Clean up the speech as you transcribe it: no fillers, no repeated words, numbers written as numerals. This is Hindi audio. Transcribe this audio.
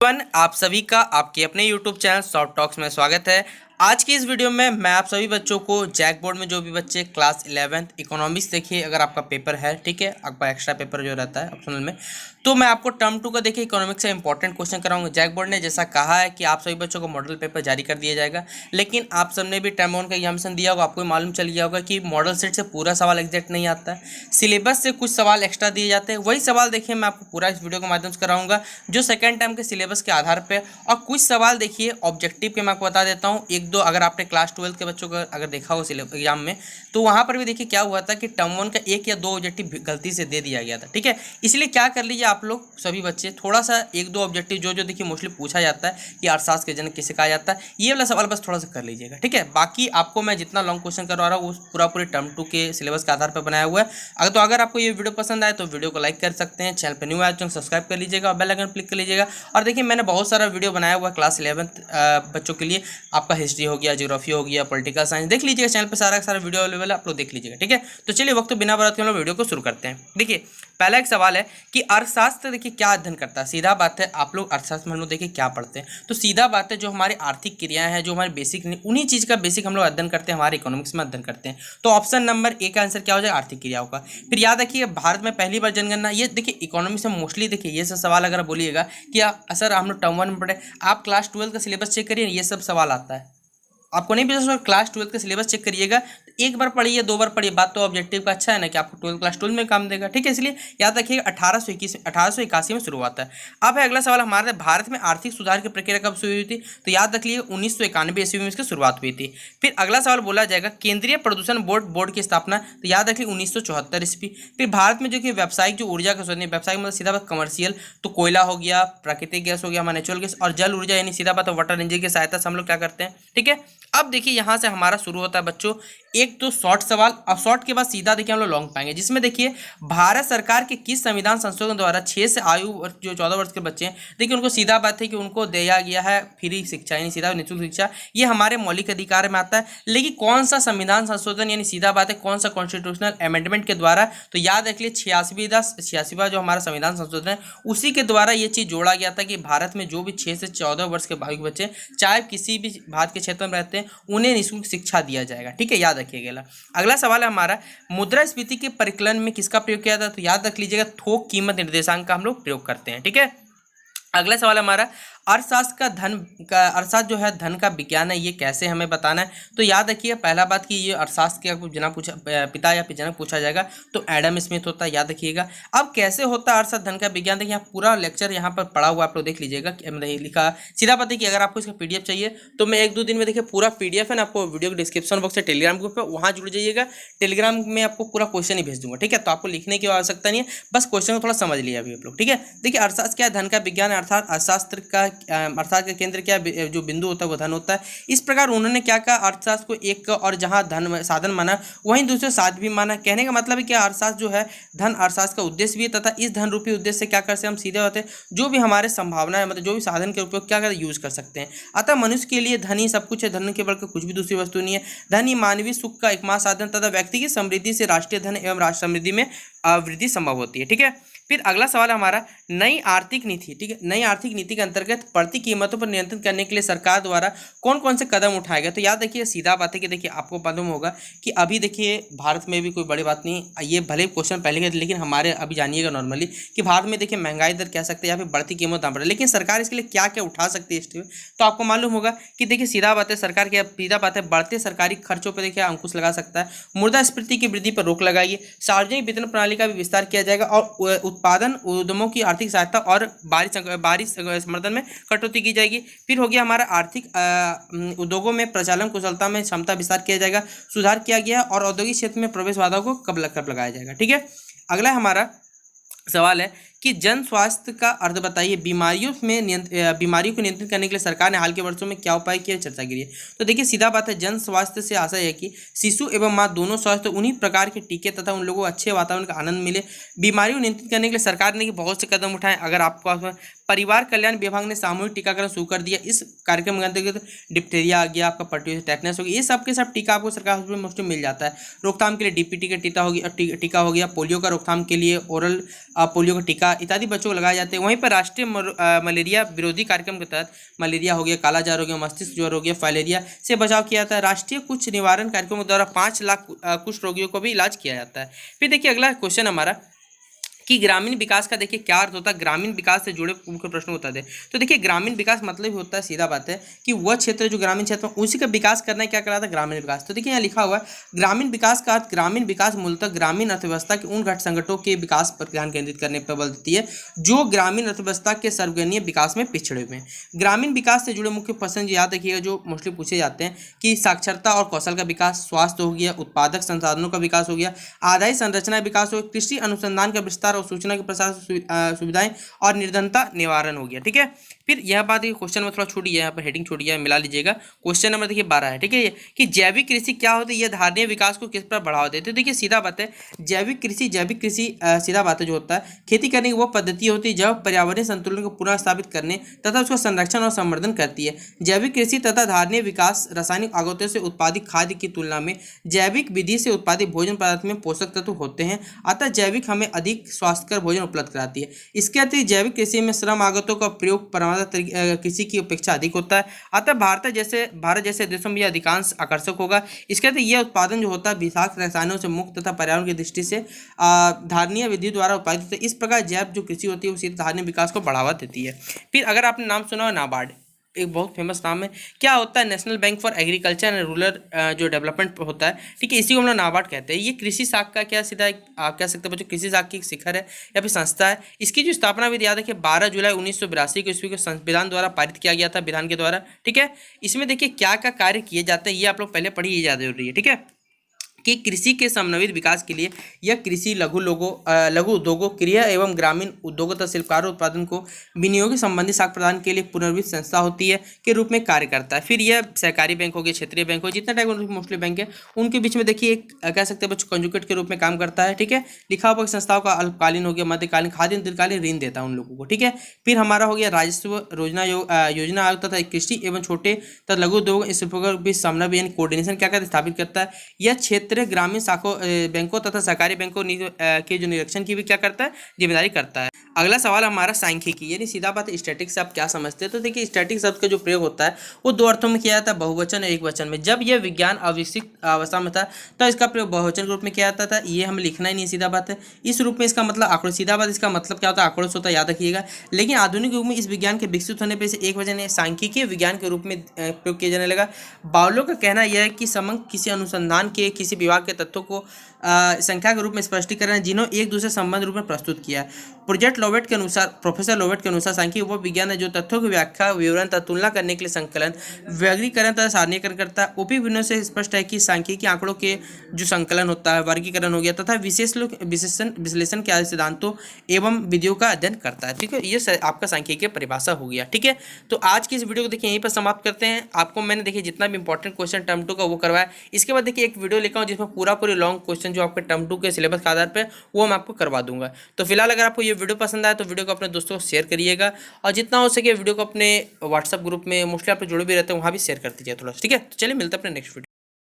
आप सभी का आपके अपने YouTube चैनल शॉर्ट टॉक्स में स्वागत है। आज की इस वीडियो में मैं आप सभी बच्चों को जैक बोर्ड में जो भी बच्चे क्लास 11th इकोनॉमिक्स देखिए, अगर आपका पेपर है, ठीक है, आपका एक्स्ट्रा पेपर जो रहता है ऑप्शनल में, तो मैं आपको टर्म 2 का देखिए इकोनॉमिक्स से इंपॉर्टेंट क्वेश्चन कराऊंगा। जैक बोर्ड ने जैसा कहा है कि आप सभी बच्चों को मॉडल पेपर जारी कर दिया जाएगा, लेकिन आप सबने भी टर्म 1 का एग्जामिनेशन दिया होगा, आपको मालूम चल गया होगा कि मॉडल सेट से पूरा सवाल एग्जैक्ट नहीं आता है, सिलेबस से कुछ सवाल एक्स्ट्रा दिए जाते हैं। वही सवाल देखिए मैं आपको पूरा इस वीडियो के माध्यम से कराऊंगा जो सेकंड टाइम के सिलेबस के आधार पर, और कुछ सवाल देखिए ऑब्जेक्टिव के मैं आपको बता देता हूँ। एक दो अगर आपने क्लास 12 के बच्चों का अगर देखा हो एग्जाम में, तो वहां पर भी देखिए क्या हुआ था कि टर्म 1 का एक या दो ऑब्जेक्टिव गलती से दे दिया गया था, ठीक है। इसलिए क्या कर लीजिए आप लोग सभी बच्चे, थोड़ा सा एक दो ऑब्जेक्टिव जो जो देखिए मोस्टली पूछा जाता है कि अर्थशास्त्र के जनक किसे कहा जाता है, ये वाला सवाल बस थोड़ा सा कर लीजिएगा, ठीक है। बाकी आपको मैं जितना लॉन्ग क्वेश्चन करवा रहा हूँ वो पूरे टर्म 2 के सिलेबस के आधार पर बनाया हुआ है। अगर आपको ये वीडियो पसंद आए तो वीडियो को लाइक कर सकते हैं, चैनल पर न्यू आए तो सब्सक्राइब कर लीजिएगा और बेल आइकन क्लिक कर लीजिएगा। और देखिए मैंने बहुत सारा वीडियो बनाया हुआ है क्लास 11th बच्चों के लिए, आपका हिस्ट्री हो गया, ज्योग्राफी हो गया, पॉलिटिकल साइंस, देख लीजिएगा चैनल पे सारा वीडियो अवेलेबल है, आप लोग देख लीजिएगा, ठीक है। तो चलिए वक्त बिना बर्बाद के हम लोग वीडियो को शुरू करते हैं। देखिए पहला एक सवाल है कि अर्थशास्त्र देखिए क्या अध्ययन करता है। सीधा बात है, आप लोग अर्थशास्त्र में हम लोग देखिए क्या पढ़ते हैं, तो सीधा बात है जो हमारी आर्थिक क्रियाएं हैं, जो हमारे बेसिक, उन्हीं चीज़ का बेसिक हम लोग अध्ययन करते हैं, हमारे इकोनॉमिक्स में अध्ययन करते हैं। तो ऑप्शन नंबर ए का आंसर क्या हो जाए, आर्थिक क्रियाओं का। फिर याद रखिए भारत में पहली बार जनगणना, ये देखिए इकोनॉमिक्स में मोस्टली देखिए ये सब सवाल अगर बोलिएगा कि सर हम लोग टर्म 1 में पढ़े, आप क्लास 12 का सिलेबस चेक करिए, ये सब सवाल आता है। आपको नहीं पता, क्लास 12 का सिलेबस चेक करिएगा, एक बार पढ़िए, दो बार पढ़िए, बात तो ऑब्जेक्टिव का अच्छा है ना कि आपको क्लास 12 में काम देगा, ठीक है। इसलिए याद रखिएगा 1881 में शुरू हुआ है। अब है अगला सवाल हमारे, भारत में आर्थिक सुधार की प्रक्रिया कब शुरू हुई थी, तो याद रखिए 1991 ईस्वी में इसकी शुरुआत हुई थी। फिर अगला सवाल बोला जाएगा केंद्रीय प्रदूषण बोर्ड की स्थापना, तो याद रखिए 1974 ईस्वी। फिर भारत में जो कि व्यावसायिक जो ऊर्जा का स्रोत, व्यावसायिक मतलब सीधा बात कमर्शियल, तो कोयला हो गया, प्राकृतिक गैस हो गया, हमारा नेचुरल गैस, और जल ऊर्जा यानी सीधा बात वाटर इंजन की सहायता से हम लोग क्या करते हैं, ठीक है। अब देखिए यहाँ से हमारा शुरू होता है बच्चों एक तो शॉर्ट सवाल, और शॉर्ट के बाद सीधा देखिए हम लोग लॉन्ग पाएंगे, जिसमें देखिए भारत सरकार के किस संविधान संशोधन द्वारा 6 से आयु जो 14 वर्ष के बच्चे हैं, देखिए उनको सीधा बात है कि उनको दिया गया है फ्री शिक्षा, यानी सीधा निःशुल्क शिक्षा, ये हमारे मौलिक अधिकार में आता है। लेकिन कौन सा संविधान संशोधन, यानी सीधा बात है कौन सा कॉन्स्टिट्यूशनल अमेंडमेंट के द्वारा, तो याद रखिए 86वां जो हमारा संविधान संशोधन है उसी के द्वारा ये चीज़ जोड़ा गया था कि भारत में जो भी 6 से 14 वर्ष के आयु के बच्चे चाहे किसी भी भारत के क्षेत्र में रहते हैं उन्हें निःशुल्क शिक्षा दिया जाएगा, ठीक है, याद रखिएगा। अगला सवाल है हमारा, मुद्रास्फीति के परिकलन में किसका प्रयोग किया था, तो याद रख लीजिएगा थोक कीमत निर्देशांक का हम लोग प्रयोग करते हैं, ठीक है। अगला सवाल हमारा, अर्थशास्त्र का अर्थशास्त्र जो है धन का विज्ञान है, ये कैसे हमें बताना है, तो याद रखिए पहला बात कि ये अर्थशास्त्र के जना पिता या जनक पूछा जाएगा तो एडम स्मिथ होता है, याद रखिएगा। अब कैसे होता है अर्थशास्त्र धन का विज्ञान, देखिए यहाँ पूरा लेक्चर यहाँ पर पढ़ा हुआ आप लोग देख लीजिएगा, लिखा सीधा बात है कि अगर आपको इसका पीडीएफ चाहिए तो मैं एक दो दिन में देखिए पूरा पीडीएफ है ना, आपको वीडियो के डिस्क्रिप्शन बॉक्स है टेलीग्राम ग्रुप है, वहाँ जुड़ जाइएगा, टेलीग्राम में आपको पूरा क्वेश्चन ही भेज दूंगा, ठीक है। तो आपको लिखने की आवश्यकता नहीं है, बस क्वेश्चन को थोड़ा समझ लिया अभी आप लोग, ठीक है। देखिए अर्थशास्त्र क्या है, धन का विज्ञान, अर्थात अर्थशास्त्र का अर्थशास्त्र का केंद्र क्या जो बिंदु होता है वो धन होता है। इस प्रकार उन्होंने क्या कहा, अर्थशास्त्र को एक और जहां धन साधन माना वहीं दूसरे साध भी माना। कहने का मतलब है कि अर्थशास्त्र जो है धन अर्थशास्त्र का उद्देश्य भी है, तथा इस धन रूपी उद्देश्य से क्या करते हैं हम, सीधे होते हैं जो भी हमारे संभावना है, मतलब जो भी साधन के उपयोग क्या करते यूज कर सकते हैं। अतः मनुष्य के लिए धन ही सब कुछ है, धन के बल्कि कुछ भी दूसरी वस्तु नहीं है। धन ही मानवीय सुख का एकमात्र साधन तथा व्यक्ति की समृद्धि से राष्ट्रीय धन एवं राष्ट्र समृद्धि में वृद्धि संभव होती है, ठीक है। फिर अगला सवाल हमारा, नई आर्थिक नीति, ठीक है, नई आर्थिक नीति के अंतर्गत बढ़ती कीमतों पर नियंत्रण करने के लिए सरकार द्वारा कौन कौन से कदम उठाए गए, तो याद रखिए सीधा बात है कि देखिए आपको मालूम होगा कि अभी देखिए भारत में भी कोई बड़ी बात नहीं, ये भले क्वेश्चन पहले गए लेकिन हमारे अभी जानिएगा नॉर्मली कि भारत में देखिए महंगाई दर कह सकते हैं या फिर बढ़ती कीमत ना बढ़े, लेकिन सरकार इसके लिए क्या क्या उठा सकती है इस, तो आपको मालूम होगा कि देखिए सीधा बात है सरकार की सीधा बात है बढ़ते सरकारी खर्चों पर देखिए अंकुश लगा सकता है, मुद्रास्फीति की वृद्धि पर रोक लगाइए, सार्वजनिक वितरण प्रणाली का भी विस्तार किया जाएगा और उत्पादन उद्यमों की आर्थिक सहायता और बारिश समर्थन में कटौती की जाएगी। फिर हो गया हमारा आर्थिक उद्योगों में प्रचालन कुशलता में क्षमता विस्तार किया जाएगा, सुधार किया गया और औद्योगिक क्षेत्र में प्रवेश बाधाओं को कब लगाया जाएगा, ठीक है। अगला हमारा सवाल है कि जन स्वास्थ्य का अर्थ बताइए, बीमारियों को नियंत्रित करने के लिए सरकार ने हाल के वर्षों में क्या उपाय किए, चर्चा करिए। तो देखिए सीधा बात है जन स्वास्थ्य से आशा है कि शिशु एवं माँ दोनों स्वस्थ, उन्हीं प्रकार के टीके तथा उन लोगों को अच्छे वातावरण का आनंद मिले। बीमारियों को नियंत्रित करने के लिए सरकार ने बहुत से कदम उठाए, अगर आपको परिवार कल्याण विभाग ने सामूहिक टीकाकरण शुरू कर दिया। इस कार्यक्रम के अंतर्गत डिप्थीरिया आ गया, आपका पर्ट्यूसिस, टेटनस हो गया, ये सब के सब टीका आपको सरकार हॉस्पिटल में मुफ्त में मिल जाता है। रोकथाम के लिए डीपीटी का टीका हो गया, पोलियो का रोकथाम के लिए ओरल पोलियो का टीका इत्यादि बच्चों को लगाए जाते हैं। वहीं पर राष्ट्रीय मलेरिया विरोधी कार्यक्रम के तहत मलेरिया हो गया, काला जार हो गया, मस्तिष्क ज्वर हो गया, फाइलेरिया से बचाव किया जाता है। राष्ट्रीय कुष्ठ निवारण कार्यक्रम के द्वारा 5 लाख कुष्ठ रोगियों को भी इलाज किया जाता है। फिर देखिए अगला क्वेश्चन हमारा कि ग्रामीण विकास का देखिए क्या अर्थ होता है, ग्रामीण विकास से जुड़े मुख्य प्रश्न बता दें। तो देखिए ग्रामीण विकास मतलब होता है, सीधा बात है कि वह क्षेत्र जो ग्रामीण क्षेत्र में उसी का विकास करना है, क्या कहलाता है, ग्रामीण विकास। तो देखिए यहाँ लिखा हुआ है ग्रामीण विकास का अर्थ, ग्रामीण विकास मूलतः ग्रामीण अर्थव्यवस्था के उन घटक संगठनों के विकास पर ध्यान केंद्रित करने पर बल देती है जो ग्रामीण अर्थव्यवस्था के सर्वगणीय विकास में पिछड़े हुए हैं। ग्रामीण विकास से जुड़े मुख्य प्रश्न याद रखिएगा जो मोस्टली पूछे जाते हैं कि साक्षरता और कौशल का विकास, स्वास्थ्य हो गया, उत्पादक संसाधनों का विकास हो गया, आधारिक संरचना विकास हो गया, कृषि अनुसंधान का विस्तार और सूचना के प्रसार सुविधाएं और निर्धनता निवारण हो गया। ठीक है, फिर यह बात क्वेश्चन में थोड़ा छूटी है, यहाँ पर हेडिंग छूटी है, मिला लीजिएगा। क्वेश्चन नंबर देखिए 12 है। ठीक है, कि जैविक कृषि क्या होती है, यह धारणीय विकास को किस पर बढ़ावा देते हैं। देखिए सीधा बात है, जैविक कृषि सीधा बात है जो होता है खेती करने की वो पद्धति होती है जब पर्यावरणीय संतुलन को पुनः स्थापित करने तथा उसका संरक्षण और संवर्धन करती है। जैविक कृषि तथा धारणीय विकास रासायनिक आगतों से उत्पादित खाद्य की तुलना में जैविक विधि से उत्पादित भोजन पदार्थ में पोषक तत्व होते हैं, अतः जैविक हमें अधिक स्वास्थ्यकर भोजन उपलब्ध कराती है। इसके अतिरिक्त जैविक कृषि में श्रम आगतों का प्रयोग परंपरागत कृषि की अपेक्षा अधिक होता है, अतः भारत जैसे देशों में यह अधिकांश आकर्षक होगा। इसके अतिरिक्त यह उत्पादन जो होता है विषाक्त रसायनों से मुक्त तथा पर्यावरण की दृष्टि से धारणीय विधि द्वारा उत्पादित होता है। इस प्रकार जैव जो कृषि होती है उसी धारणीय विकास को बढ़ावा देती है। फिर अगर आपने नाम सुना हो नाबार्ड, एक बहुत फेमस नाम है, क्या होता है, national bank for agriculture and rural जो डेवलपमेंट होता है। ठीक है, इसी को हम लोग नाबार्ड कहते हैं। ये कृषि शाख का क्या सीधा आप कह सकते हैं बच्चों, कृषि शाख की एक शिखर है या फिर संस्था है। इसकी जो स्थापना भी याद रखिए 12 जुलाई 1982 को ईस्वी को संविधान द्वारा पारित किया गया था, विधान के द्वारा। ठीक है, इसमें देखिए क्या क्या कार्य किए जाते हैं ये आप लोग पहले पढ़िए, ये ज़्यादा जरूरी है। ठीक है, कि कृषि के समन्वित विकास के लिए यह कृषि लघु उद्योगों क्रिया एवं ग्रामीण उद्योगों तथा शिल्पकारों उत्पादन को विनियोगी संबंधी साख प्रदान के लिए पुनर्वित संस्था होती है के रूप में कार्य करता है। फिर यह सहकारी बैंक हो गए, क्षेत्रीय बैंक हो, जितना टाइप मोस्टली बैंक है उनके बीच में देखिए एक कह सकते हैं बच्चों कंजुगेट के रूप में काम करता है। ठीक है, लिखा हुआ संस्थाओं का अल्पकालीन हो गया, मध्यकालीन, खाद्य दीर्घकालीन ऋण देता है उन लोगों को। ठीक है, फिर हमारा हो गया राजस्व योजना आयोग तथा कृषि एवं छोटे तथा लघु उद्योग शिल्पों के बीच समन्वय यानी कोऑर्डिनेशन क्या करता है, स्थापित करता है। यह क्षेत्र ग्रामीण शाखों बैंकों तथा सरकारी बैंकों के जो निरीक्षण की भी क्या करता है, जिम्मेदारी करता है। अगला सवाल हमारा सांख्यिकी यानी सीधा बात स्टैटिक्स से आप क्या समझते हैं। तो देखिए स्टैटिक शब्द का जो प्रयोग होता है वो दो अर्थों में किया जाता है, बहुवचन और एक वचन में। जब यह विज्ञान अविकसित अवस्था में था तो इसका प्रयोग बहुवचन के रूप में किया जाता था, ये हमें लिखना ही नहीं, सीधा बात है। इस रूप में इसका मतलब आक्रोश, सीधा बात इसका मतलब क्या होता है, आक्रोश होता है, याद रखिएगा। लेकिन आधुनिक युग में इस विज्ञान के विकसित होने पर इसे एक वचन सांख्यिकीय विज्ञान के रूप में प्रयोग किया जाने लगा। बाउलो का कहना यह है कि समग्र किसी अनुसंधान के किसी विभाग के तत्वों को संख्या के रूप में स्पष्टीकरण जिन्होंने एक दूसरे संबंध रूप में प्रस्तुत किया। प्रोफेसर लोवेट के अनुसार सांख्यिकी वो विज्ञान है जो तथ्यों की व्याख्या, विवरण तथा तुलना करने के लिए संकलन, वर्गीकरण तथा सारणीकरण करता है। उपविभिन्नों से स्पष्ट है कि सांख्यिकी आंकड़ों के जो संकलन होता है, वर्गीकरण हो गया तथा विश्लेषण के सिद्धांतों एवं विधियों का अध्ययन करता है। ठीक है, ये आपका सांख्यिकी की परिभाषा हो गया। ठीक है, तो आज की इस वीडियो को देखिए यहीं पर समाप्त करते हैं। आपको मैंने देखिए जितना भी इंपॉर्टेंट क्वेश्चन टर्म 2 का वो करवाया, इसके बाद देखिए एक वीडियो लेकर आऊँ जिसमें पूरे लॉन्ग क्वेश्चन जो आपके टर्म 2 के सिलेबस के आधार पर वो मैं आपको करवा दूंगा। तो फिलहाल अगर आपको ये वीडियो पसंद आए तो वीडियो को अपने दोस्तों को शेयर करिएगा और जितना हो सके वीडियो को अपने व्हाट्सएप ग्रुप में मोस्टली आप जुड़े भी रहते हैं वहाँ भी शेयर कर दीजिए थोड़ा। ठीक है, तो चलिए मिलते हैं अपने नेक्स्ट वीडियो।